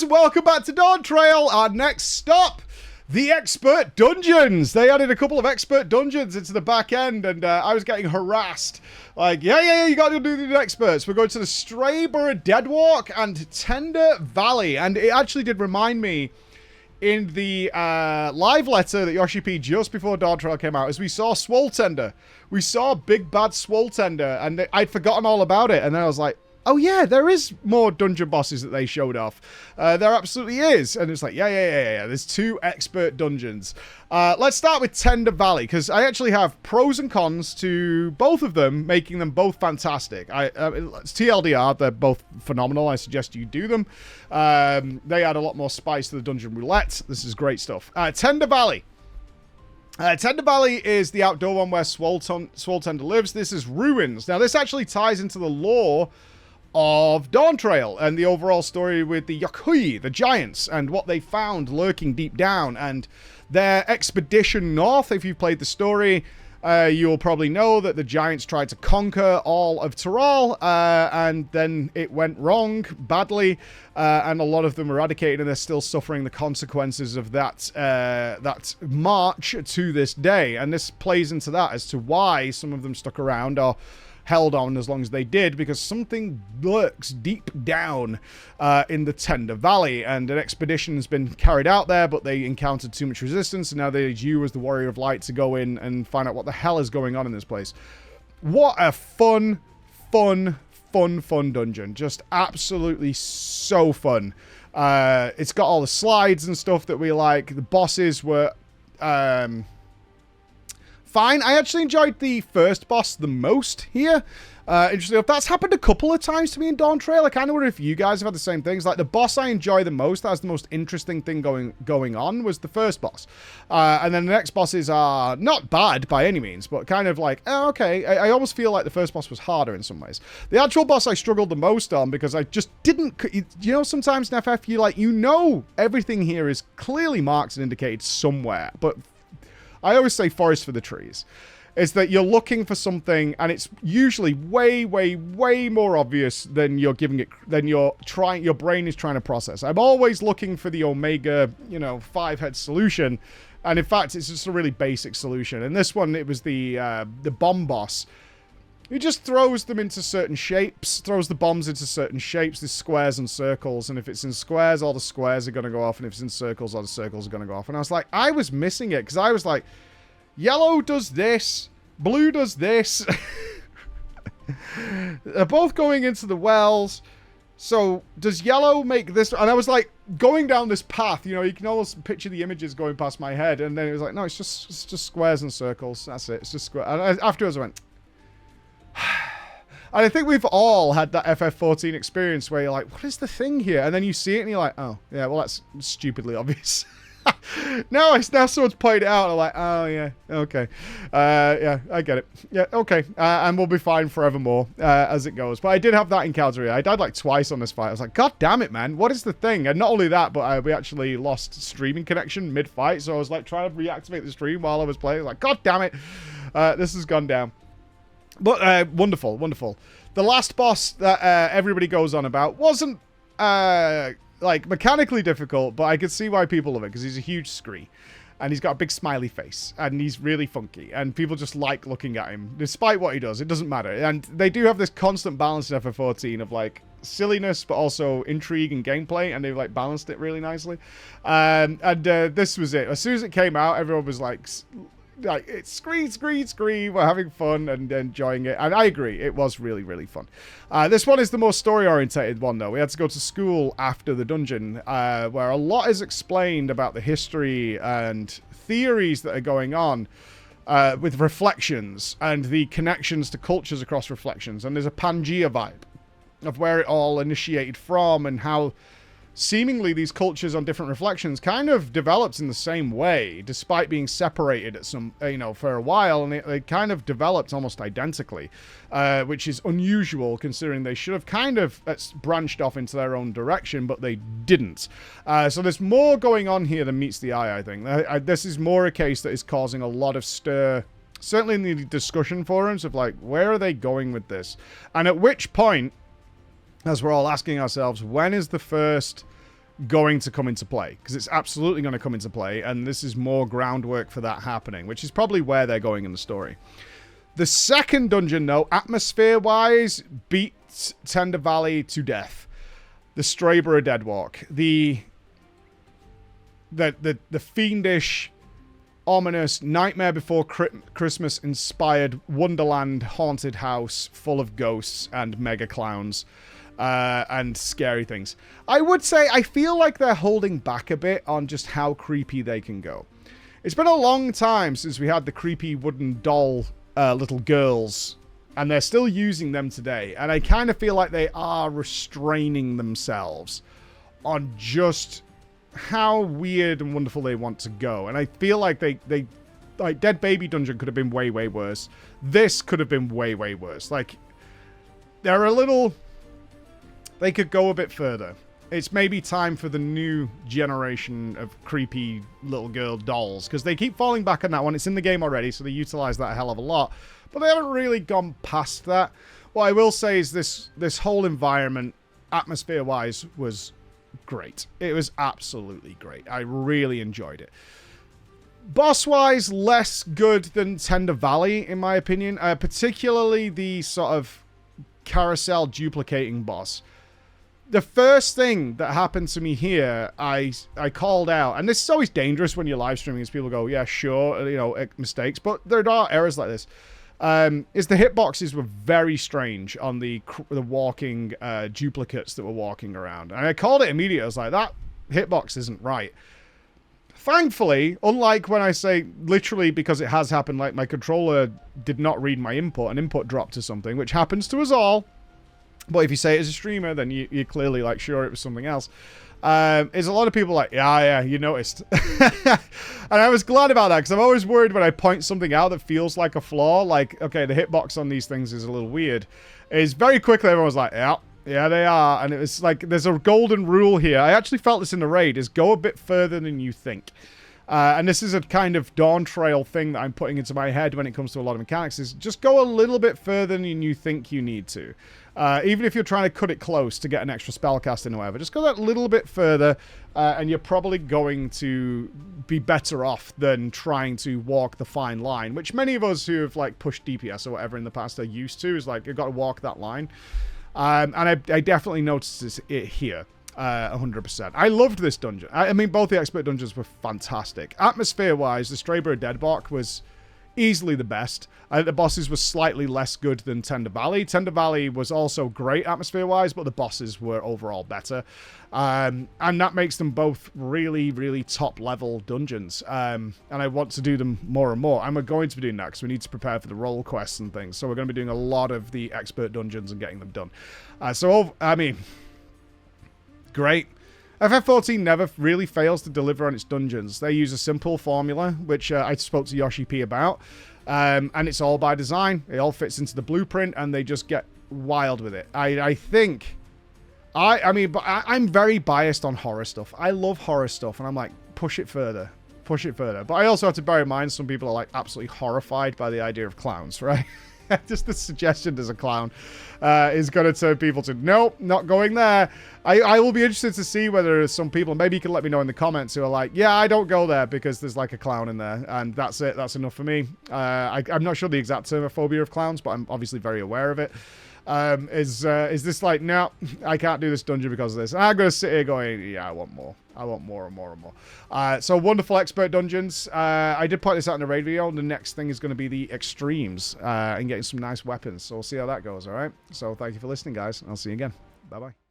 and welcome back to Dawntrail. Our next stop, the Expert Dungeons. They added a couple of Expert Dungeons into the back end, and I was getting harassed. Like, yeah, you got to do the experts. We're going to the Strayborough Deadwalk and Tender Valley, and it actually did remind me in the live letter that Yoshi P just before Dawntrail came out, as we saw Swoletender. We saw Big Bad Swoletender, and I'd forgotten all about it, and then I was like, oh yeah, there is more dungeon bosses that they showed off. There absolutely is. And it's like, yeah. There's 2 expert dungeons. Let's start with Tender Valley, because I actually have pros and cons to both of them, making them both fantastic. It's TLDR, they're both phenomenal. I suggest you do them. They add a lot more spice to the dungeon roulette. This is great stuff. Tender Valley. Tender Valley is the outdoor one where Swoletender lives. This is ruins. Now, this actually ties into the lore of Dawntrail and the overall story with the Yokui, the giants, and what they found lurking deep down, and their expedition north. If you've played the story, you'll probably know that the giants tried to conquer all of Tyrol, and then it went wrong badly, and a lot of them eradicated, and they're still suffering the consequences of that that march to this day. And this plays into that as to why some of them stuck around or held on as long as they did, because something lurks deep down in the Tender Valley, and an expedition has been carried out there, but they encountered too much resistance, and now they need you as the Warrior of Light to go in and find out what the hell is going on in this place. What a fun dungeon. Just absolutely so fun. It's got all the slides and stuff that we like. The bosses were fine. I actually enjoyed the first boss the most here. Interesting enough, that's happened a couple of times to me in Dawntrail. I kind of wonder if you guys have had the same things. Like, the boss I enjoy the most, that was the most interesting thing going on, was the first boss. And then the next bosses are not bad by any means, but kind of like, oh, okay. I almost feel like the first boss was harder in some ways. The actual boss I struggled the most on, because I just didn't, you know, sometimes in FF, you know everything here is clearly marked and indicated somewhere, but I always say forest for the trees. Is that you're looking for something, and it's usually way more obvious than you're giving it, than your brain is trying to process. I'm always looking for the Omega, 5-head solution, and in fact, it's just a really basic solution. And this one, it was the bomb boss. He just throws them into certain shapes, throws the bombs into certain shapes, there's squares and circles, and if it's in squares, all the squares are going to go off, and if it's in circles, all the circles are going to go off. And I was like, I was missing it, because I was like, yellow does this, blue does this. They're both going into the wells, so does yellow make this? And I was like, going down this path, you can almost picture the images going past my head, and then it was like, no, it's just squares and circles, that's it, it's just square. And afterwards I went, and I think we've all had that FF14 experience where you're like, what is the thing here? And then you see it and you're like, oh, yeah, well, that's stupidly obvious. now someone's pointed it out, and I'm like, oh, yeah, okay. Yeah, I get it. Yeah, okay. And we'll be fine forevermore as it goes. But I did have that encounter here. I died like twice on this fight. I was like, God damn it, man. What is the thing? And not only that, but we actually lost streaming connection mid-fight. So I was like trying to reactivate the stream while I was playing. I was like, God damn it. This has gone down. But wonderful. The last boss that everybody goes on about wasn't like mechanically difficult, but I could see why people love it, because he's a huge scree, and he's got a big smiley face, and he's really funky, and people just like looking at him despite what he does. It doesn't matter. And they do have this constant balance in FF14 of like silliness but also intrigue and gameplay, and they've like balanced it really nicely. This was it. As soon as it came out, everyone was like it's scree, we're having fun and enjoying it. And I agree, it was really fun. This one is the more story-orientated one, though. We had to go to school after the dungeon, where a lot is explained about the history and theories that are going on with reflections and the connections to cultures across reflections. And there's a Pangea vibe of where it all initiated from, and how seemingly these cultures on different reflections kind of developed in the same way, despite being separated at some, for a while, and they kind of developed almost identically, which is unusual considering they should have kind of branched off into their own direction, but they didn't. So there's more going on here than meets the eye, I think. This is more a case that is causing a lot of stir, certainly in the discussion forums, of like, where are they going with this? And at which point, as we're all asking ourselves, when is the first going to come into play, because it's absolutely going to come into play, and this is more groundwork for that happening, which is probably where they're going in the story. The second dungeon, though, atmosphere-wise, beats Tender Valley to death. The Strayborough Deadwalk. The fiendish, ominous, Nightmare Before Christmas-inspired Wonderland haunted house full of ghosts and mega clowns and scary things. I would say I feel like they're holding back a bit on just how creepy they can go. It's been a long time since we had the creepy wooden doll little girls, and they're still using them today, and I kind of feel like they are restraining themselves on just how weird and wonderful they want to go. And I feel like they like Dead Baby Dungeon could have been way worse. This could have been way worse. Like, they're a little, they could go a bit further. It's maybe time for the new generation of creepy little girl dolls, because they keep falling back on that one. It's in the game already, so they utilize that a hell of a lot, but they haven't really gone past that. What I will say is this whole environment, atmosphere-wise, was great. It was absolutely great. I really enjoyed it. Boss-wise, less good than Tender Valley, in my opinion. Particularly the sort of carousel duplicating boss. The first thing that happened to me here, I called out, and this is always dangerous when you're live streaming, as people go, yeah, sure, you know, mistakes, but there are errors like this. Is the hitboxes were very strange on the walking duplicates that were walking around. And I called it immediately. I was like, that hitbox isn't right. Thankfully, unlike when I say literally because it has happened, like my controller did not read my input, and input dropped to something, which happens to us all. But if you say it as a streamer, then you're clearly like, sure, it was something else. There's a lot of people like, yeah, you noticed. And I was glad about that, because I'm always worried when I point something out that feels like a flaw, like, okay, the hitbox on these things is a little weird. Is very quickly everyone was like, yeah, they are. And it was like, there's a golden rule here. I actually felt this in the raid, is go a bit further than you think. And this is a kind of Dawntrail thing that I'm putting into my head when it comes to a lot of mechanics, is just go a little bit further than you think you need to. Even if you're trying to cut it close to get an extra spellcasting or whatever, just go that little bit further, and you're probably going to be better off than trying to walk the fine line, which many of us who have like pushed DPS or whatever in the past are used to, is like, you've got to walk that line. And I definitely noticed it here. 100%. I loved this dungeon. I mean, both the expert dungeons were fantastic. Atmosphere-wise, the Strayborough Deadwalk was easily the best. The bosses were slightly less good than Tender Valley. Tender Valley was also great atmosphere-wise, but the bosses were overall better. And that makes them both really top-level dungeons. And I want to do them more and more. I'm going to be doing that, because we need to prepare for the role quests and things. So we're going to be doing a lot of the expert dungeons and getting them done. I mean, great. FF14 never really fails to deliver on its dungeons. They use a simple formula, which I spoke to Yoshi P about, and it's all by design. It all fits into the blueprint, and they just get wild with it. I think, but I'm very biased on horror stuff. I love horror stuff, and I'm like, push it further. Push it further. But I also have to bear in mind, some people are like absolutely horrified by the idea of clowns, right? Just the suggestion there's a clown is going to turn people to, nope, not going there. I will be interested to see whether some people, maybe you can let me know in the comments, who are like, yeah, I don't go there because there's like a clown in there, and that's it, that's enough for me. I'm not sure the exact term of phobia of clowns, but I'm obviously very aware of it. Is this like, no, I can't do this dungeon because of this. And I'm going to sit here going, yeah, I want more. I want more and more and more. So wonderful expert dungeons. I did point this out in the raid video. The next thing is going to be the extremes and getting some nice weapons. So we'll see how that goes, all right? So thank you for listening, guys. I'll see you again. Bye-bye.